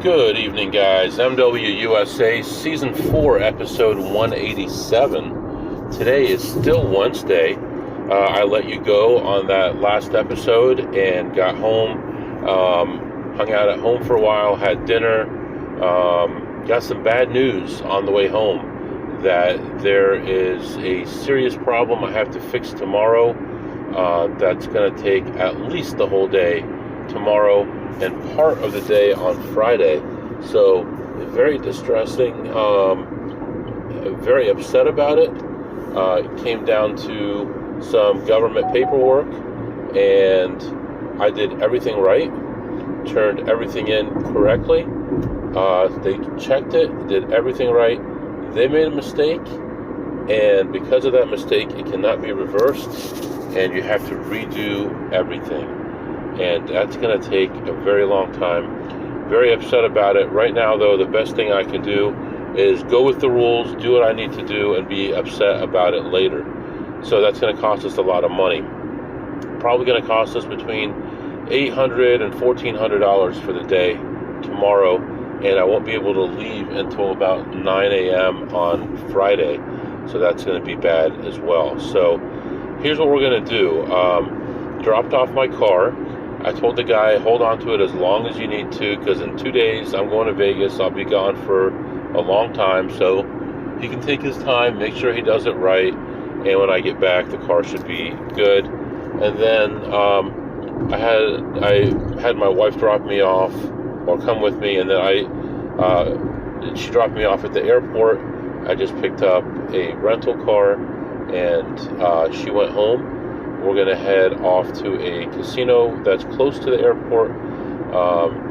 Good evening, guys. MWUSA Season 4, Episode 187. Today is still Wednesday. I let you go on that last episode and got home, hung out at home for a while, had dinner, got some bad news on the way home that there is a serious problem I have to fix tomorrow. That's going to take at least the whole day tomorrow and part of the day on Friday. So very distressing, very upset about it. It came down to some government paperwork, and I did everything right, turned everything in correctly. They checked it, did everything right. They made a mistake, and because of that mistake, it cannot be reversed, and you have to redo everything. And that's going to take a very long time. Very upset about it. Right now, though, the best thing I can do is go with the rules, do what I need to do, and be upset about it later. So that's going to cost us a lot of money. Probably going to cost us between $800 and $1,400 for the day tomorrow, and I won't be able to leave until about 9 a.m. on Friday. So that's going to be bad as well. So here's what we're going to do. Dropped off my car. I told the guy, hold on to it as long as you need to, because in 2 days I'm going to Vegas. I'll be gone for a long time, so he can take his time, make sure he does it right, and when I get back, the car should be good. And then I had my wife drop me off, or come with me, and then she dropped me off at the airport. I just picked up a rental car, and she went home. We're going to head off to a casino that's close to the airport,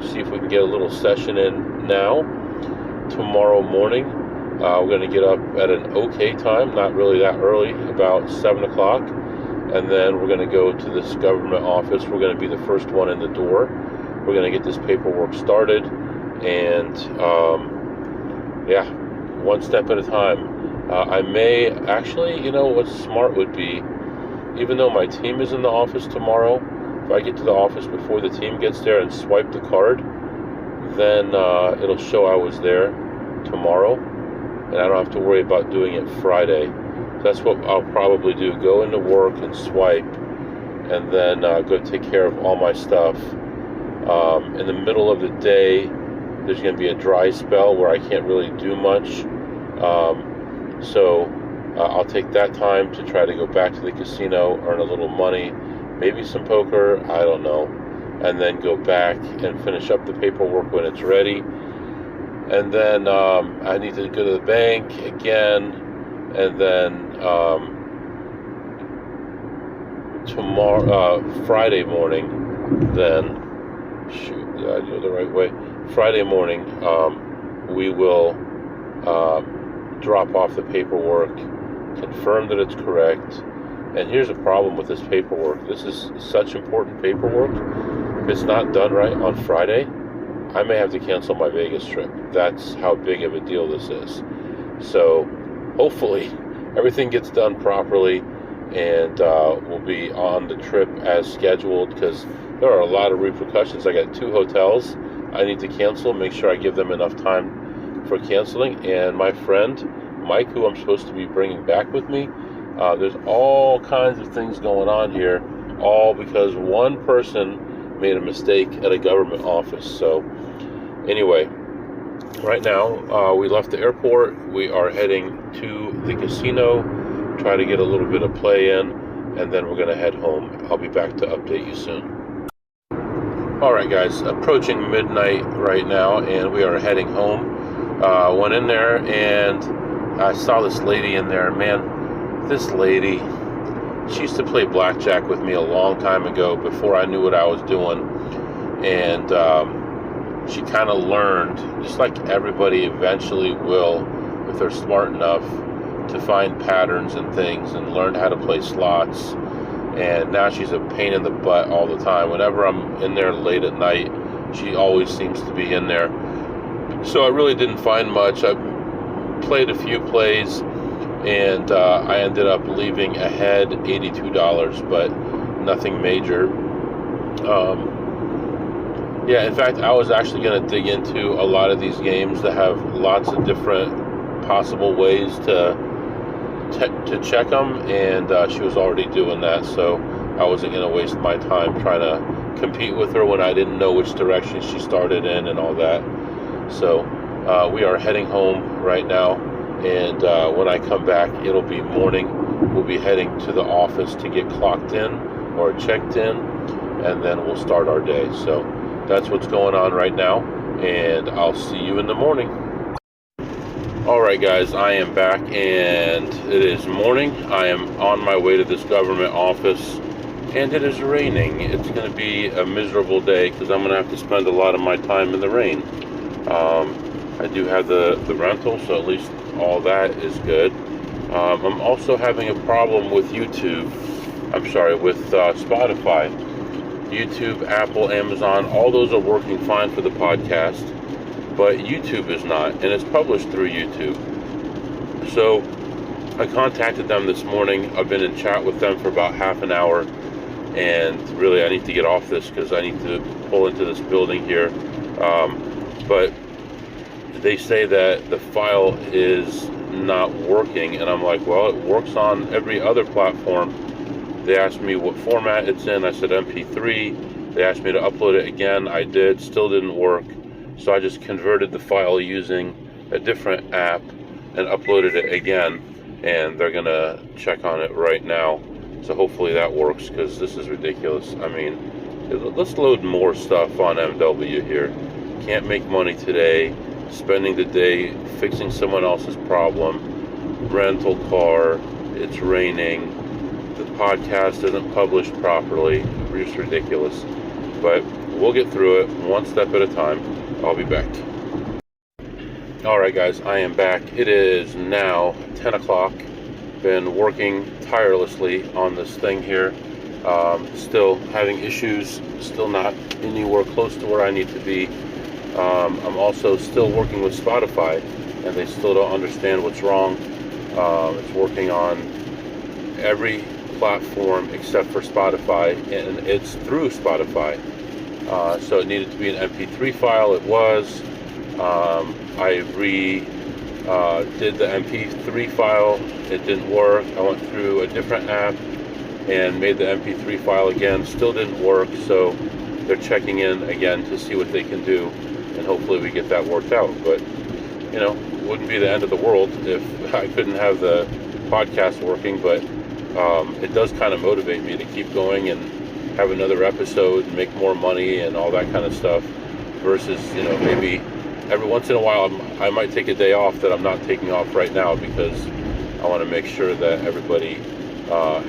see if we can get a little session in now. Tomorrow morning, we're going to get up at an okay time, not really that early, about 7 o'clock, and then we're going to go to this government office. We're going to be the first one in the door. We're going to get this paperwork started, and one step at a time. I may, actually, what's smart would be, even though my team is in the office tomorrow, if I get to the office before the team gets there and swipe the card, then it'll show I was there tomorrow, and I don't have to worry about doing it Friday. So that's what I'll probably do, go into work and swipe, and then go take care of all my stuff. In the middle of the day, there's going to be a dry spell where I can't really do much. So I'll take that time to try to go back to the casino, earn a little money, maybe some poker, I don't know, and then go back and finish up the paperwork when it's ready. And then I need to go to the bank again, and then Friday morning, then, did I do it the right way? Friday morning, we will drop off the paperwork, confirm that it's correct. And here's the problem with this paperwork. This is such important paperwork. If it's not done right on Friday, I may have to cancel my Vegas trip. That's how big of a deal this is. So hopefully everything gets done properly, and we'll be on the trip as scheduled, because there are a lot of repercussions. I got 2 hotels I need to cancel, make sure I give them enough time for canceling. And my friend Mike, who I'm supposed to be bringing back with me, there's all kinds of things going on here, all because one person made a mistake at a government office. So anyway, right now we left the airport. We are heading to the casino, try to get a little bit of play in, and then we're going to head home. I'll be back to update you soon. Alright guys, approaching midnight right now, and we are heading home. Went in there, and I saw this lady in there. Man, this lady, she used to play blackjack with me a long time ago, before I knew what I was doing. And she kind of learned, just like everybody eventually will, if they're smart enough, to find patterns and things, and learn how to play slots. And now she's a pain in the butt all the time. Whenever I'm in there late at night, she always seems to be in there. So I really didn't find much. I played a few plays, and I ended up leaving ahead $82, but nothing major. Yeah, in fact, I was actually going to dig into a lot of these games that have lots of different possible ways to check them, and she was already doing that, so I wasn't going to waste my time trying to compete with her when I didn't know which direction she started in and all that. So we are heading home right now, and when I come back, it'll be morning. We'll be heading to the office to get clocked in or checked in, and then we'll start our day. So that's what's going on right now, and I'll see you in the morning. Alright guys, I am back, and it is morning. I am on my way to this government office, and it is raining. It's going to be a miserable day because I'm going to have to spend a lot of my time in the rain. I do have the rental, so at least all that is good. I'm also having a problem with YouTube. I'm sorry, with Spotify. YouTube, Apple, Amazon, all those are working fine for the podcast, but YouTube is not, and it's published through YouTube. So I contacted them this morning. I've been in chat with them for about half an hour, and really I need to get off this because I need to pull into this building here. But they say that the file is not working, and I'm like, well, it works on every other platform. They asked me what format it's in. I said MP3. They asked me to upload it again. I did. Still didn't work. So I just converted the file using a different app and uploaded it again. And they're going to check on it right now. So hopefully that works, because this is ridiculous. I mean, let's load more stuff on MW here. Can't make money today. Spending the day fixing someone else's problem. Rental car. It's raining. The podcast isn't published properly. Just ridiculous. But we'll get through it one step at a time. I'll be back. Alright guys, I am back. It is now 10 o'clock. Been working tirelessly on this thing here. Still having issues. Still not anywhere close to where I need to be. I'm also still working with Spotify, and they still don't understand what's wrong. It's working on every platform except for Spotify, and it's through Spotify. So it needed to be an MP3 file. It was. I did the MP3 file. It didn't work. I went through a different app and made the MP3 file again. Still didn't work. So they're checking in again to see what they can do, and hopefully we get that worked out. But you know, it wouldn't be the end of the world if I couldn't have the podcast working. But it does kind of motivate me to keep going and have another episode and make more money and all that kind of stuff, versus, you know, maybe every once in a while I might take a day off that I'm not taking off right now, because I want to make sure that everybody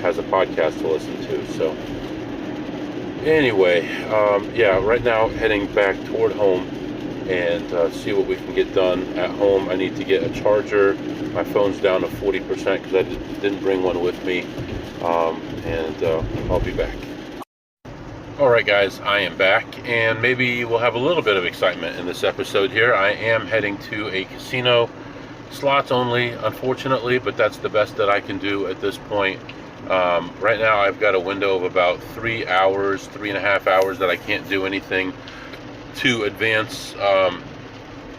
has a podcast to listen to. So anyway, yeah, right now heading back toward home and see what we can get done at home. I need to get a charger. My phone's down to 40% because I didn't bring one with me, and I'll be back. Alright guys, I am back, and maybe we'll have a little bit of excitement in this episode here. I am heading to a casino. Slots only, unfortunately, but that's the best that I can do at this point. Right now I've got a window of about 3 hours, 3.5 hours that I can't do anything to advance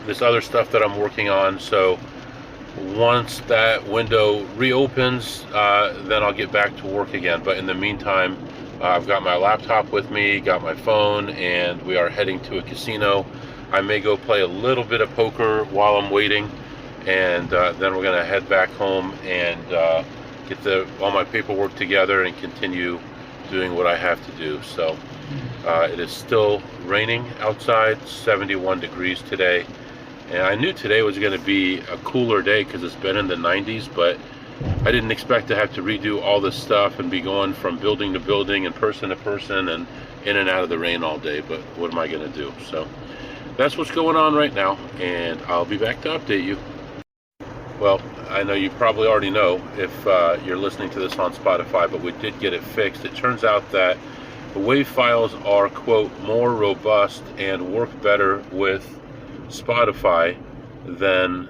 this other stuff that I'm working on. So once that window reopens, then I'll get back to work again. But in the meantime, I've got my laptop with me, got my phone, and we are heading to a casino. I may go play a little bit of poker while I'm waiting, and then we're going to head back home and get all my paperwork together and continue doing what I have to do. So it is still raining outside, 71 degrees today, and I knew today was going to be a cooler day because it's been in the 90s, but I didn't expect to have to redo all this stuff and be going from building to building and person to person and in and out of the rain all day. But what am I going to do? So that's what's going on right now, and I'll be back to update you. Well, I know you probably already know if you're listening to this on Spotify, but we did get it fixed. It turns out that the WAV files are, quote, more robust and work better with Spotify than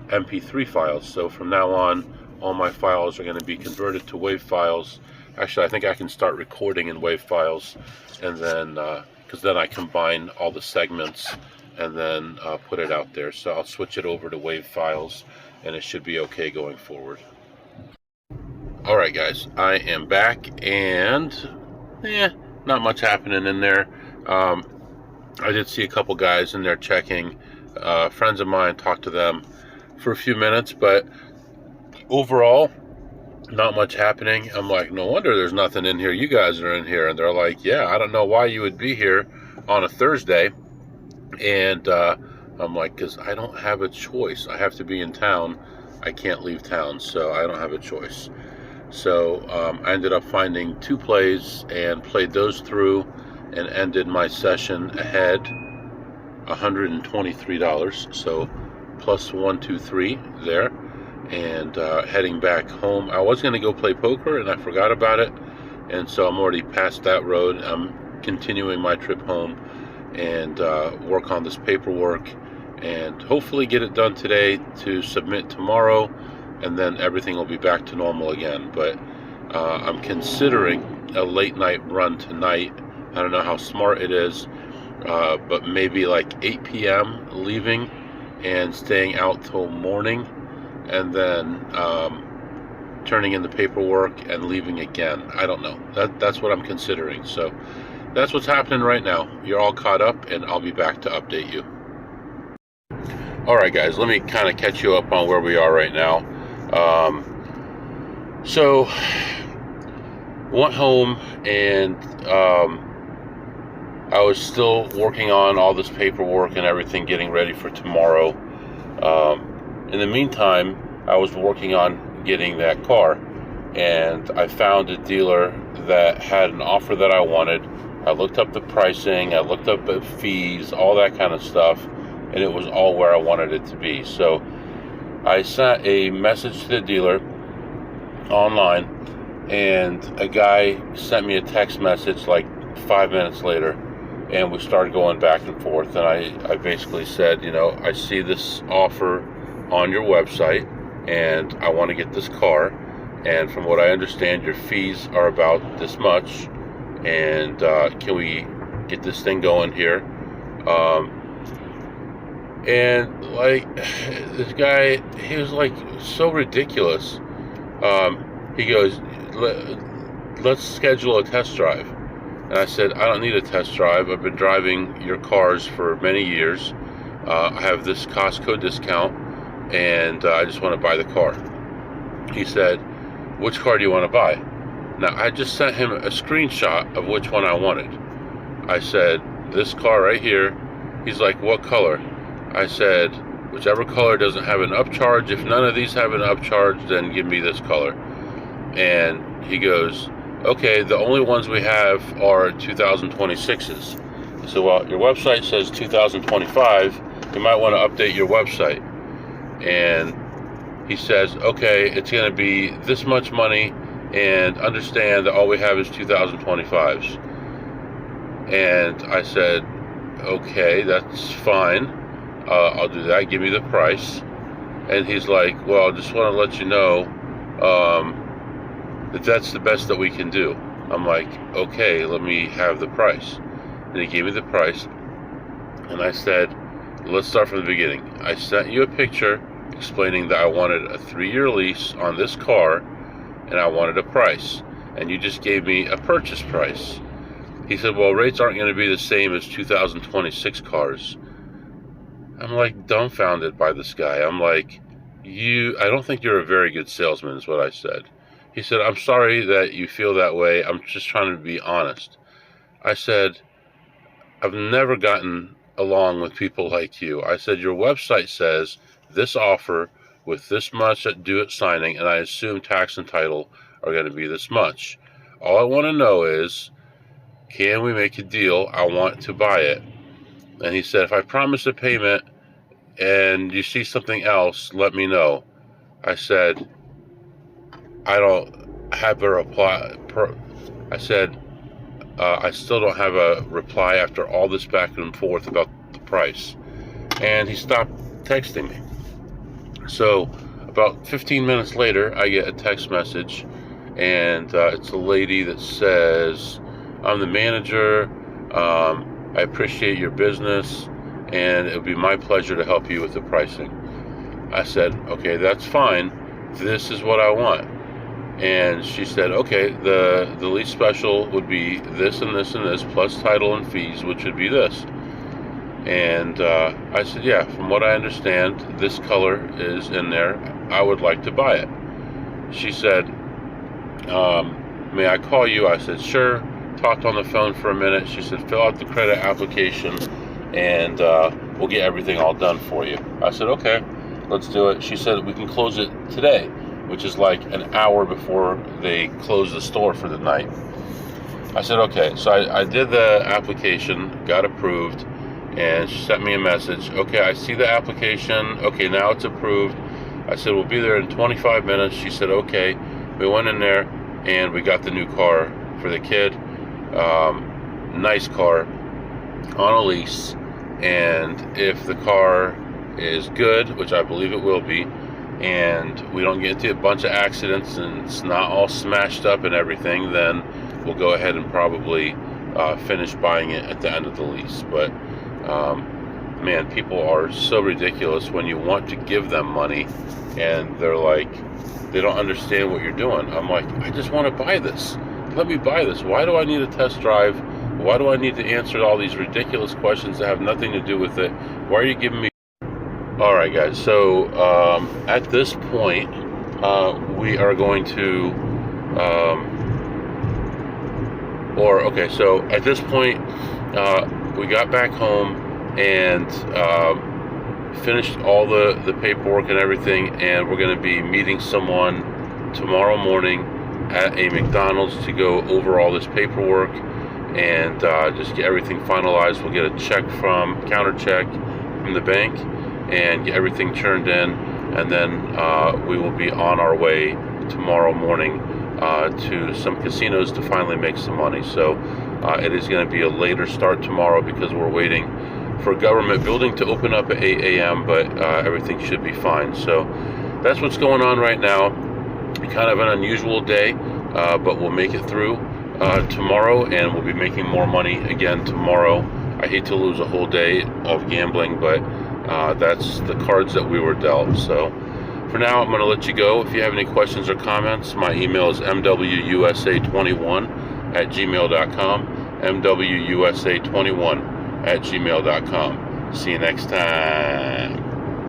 MP3 files. So from now on, all my files are going to be converted to WAV files. Actually, I think I can start recording in WAV files and then because then I combine all the segments and then put it out there. So I'll switch it over to WAV files, and it should be okay going forward. Alright guys, I am back, and not much happening in there. I did see a couple guys in there checking. Friends of mine, talked to them for a few minutes, but overall, not much happening. I'm like, no wonder there's nothing in here. You guys are in here. And they're like, yeah, I don't know why you would be here on a Thursday. And I'm like, because I don't have a choice. I have to be in town. I can't leave town, so I don't have a choice. So I ended up finding 2 plays and played those through and ended my session ahead, $123. So plus 1, 2, 3 there. And heading back home. I was going to go play poker, and I forgot about it, and so I'm already past that road. I'm continuing my trip home and work on this paperwork and hopefully get it done today to submit tomorrow, and then everything will be back to normal again. But I'm considering a late night run tonight. I don't know how smart it is, but maybe like 8 p.m. leaving and staying out till morning, and then turning in the paperwork and leaving again. I don't know. That's what I'm considering. So that's what's happening right now. You're all caught up, and I'll be back to update you. Alright guys, let me kind of catch you up on where we are right now. So went home, and I was still working on all this paperwork and everything, getting ready for tomorrow. In the meantime, I was working on getting that car, and I found a dealer that had an offer that I wanted. I looked up the pricing, I looked up the fees, all that kind of stuff, and it was all where I wanted it to be. So I sent a message to the dealer online, and a guy sent me a text message like 5 minutes later, and we started going back and forth. And I basically said, you know, I see this offer on your website, and I want to get this car, and from what I understand, your fees are about this much, and can we get this thing going here? And like, this guy, he was like so ridiculous. He goes, let's schedule a test drive. And I said, I don't need a test drive. I've been driving your cars for many years. I have this Costco discount, and I just want to buy the car. He said, which car do you want to buy? Now, I just sent him a screenshot of which one I wanted. I said, this car right here. He's like, what color? I said, whichever color doesn't have an upcharge. If none of these have an upcharge, then give me this color. And he goes, okay, the only ones we have are 2026s. So, well, your website says 2025. You might want to update your website. And he says, okay, it's going to be this much money, and understand that all we have is 2025s. And I said, okay, that's fine. I'll do that. Give me the price. And he's like, well, I just want to let you know that that's the best that we can do. I'm like, okay, let me have the price. And he gave me the price. And I said, let's start from the beginning. I sent you a picture explaining that I wanted a 3-year lease on this car, and I wanted a price. And you just gave me a purchase price. He said, well, rates aren't going to be the same as 2026 cars. I'm like dumbfounded by this guy. I'm like, I don't think you're a very good salesman, is what I said. He said, I'm sorry that you feel that way. I'm just trying to be honest. I said, I've never gotten along with people like you. I said, your website says this offer with this much at due at signing, and I assume tax and title are going to be this much. All I want to know is, can we make a deal? I want to buy it. And he said, if I promise a payment and you see something else, let me know. I said, I don't have a reply. I said, I still don't have a reply after all this back and forth about the price. And he stopped texting me. So about 15 minutes later, I get a text message, and it's a lady that says, I'm the manager. I appreciate your business, and it would be my pleasure to help you with the pricing. I said, okay, that's fine. This is what I want. And she said, okay, the lease special would be this and this and this, plus title and fees, which would be this. And I said, yeah, from what I understand, this color is in there. I would like to buy it. She said, may I call you? I said, sure. Talked on the phone for a minute. She said, fill out the credit application, and we'll get everything all done for you. I said, okay, let's do it. She said, we can close it today, which is like an hour before they close the store for the night. I said, okay. So I did the application, got approved, and she sent me a message. Okay, I see the application. Okay, now it's approved. I said, we'll be there in 25 minutes. She said, okay. We went in there, and we got the new car for the kid. Nice car on a lease. And if the car is good, which I believe it will be, and we don't get into a bunch of accidents and it's not all smashed up and everything, then we'll go ahead and probably finish buying it at the end of the lease. But man, people are so ridiculous when you want to give them money and they're like, they don't understand what you're doing. I'm like, I just want to buy this. Let me buy this. Why do I need a test drive? Why do I need to answer all these ridiculous questions that have nothing to do with it? Why are you giving me... Alright guys, so at this point we are going to so at this point we got back home and finished all the paperwork and everything, and we're going to be meeting someone tomorrow morning at a McDonald's to go over all this paperwork and just get everything finalized. We'll get a counter check from the bank and get everything turned in, and then we will be on our way tomorrow morning to some casinos to finally make some money. So it is going to be a later start tomorrow because we're waiting for a government building to open up at 8 a.m., but everything should be fine. So that's what's going on right now. Kind of an unusual day, but we'll make it through tomorrow, and we'll be making more money again tomorrow. I hate to lose a whole day of gambling, but that's the cards that we were dealt. So for now, I'm going to let you go. If you have any questions or comments, my email is mwusa21@gmail.com, mwusa21@gmail.com. See you next time.